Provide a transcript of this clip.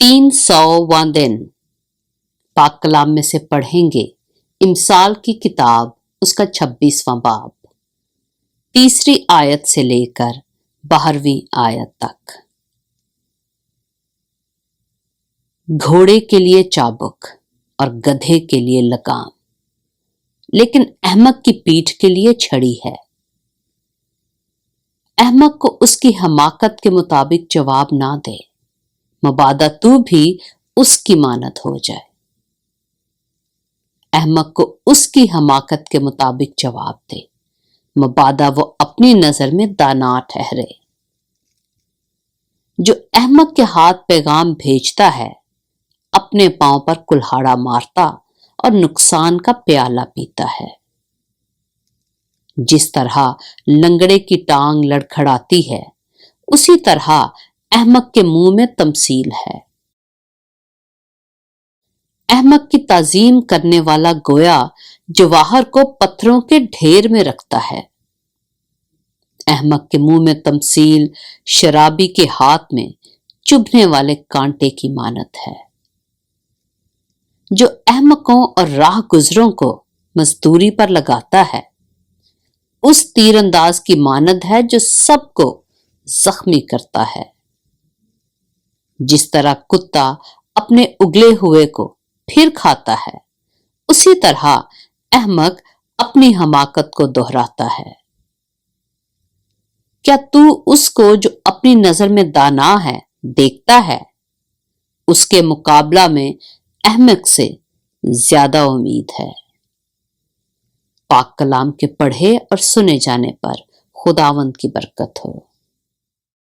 300वां दिन पाक कलाम में से पढ़ेंगे इमसाल की किताब उसका 26वां बाब 3री आयत से लेकर 12वीं आयत तक। घोड़े के लिए चाबुक और गधे के लिए लगाम, लेकिन अहमक की पीठ के लिए छड़ी है। अहमक को उसकी हमाकत के मुताबिक जवाब ना दे, मबादा तू भी उसकी मानद हो जाए। अहमक को उसकी हमाकत के मुताबिक जवाब दे, मबादा वो अपनी नजर में दाना ठहरे। जो अहमक के हाथ पैगाम भेजता है अपने पांव पर कुल्हाड़ा मारता और नुकसान का प्याला पीता है। जिस तरह लंगड़े की टांग लड़खड़ाती है, उसी तरह अहमक के मुंह में तमसील है। अहमक की ताजीम करने वाला गोया जवाहर को पत्थरों के ढेर में रखता है। अहमक के मुंह में तमसील शराबी के हाथ में चुभने वाले कांटे की मानत है। जो अहमकों और राह गुजरों को मजदूरी पर लगाता है, उस तीरंदाज की मानद है जो सबको जख्मी करता है। जिस तरह कुत्ता अपने उगले हुए को फिर खाता है, उसी तरह अहमक अपनी हमाकत को दोहराता है। क्या तू उसको जो अपनी नजर में दाना है देखता है? उसके मुकाबला में अहमक से ज्यादा उम्मीद है। पाक कलाम के पढ़े और सुने जाने पर खुदावंद की बरकत हो।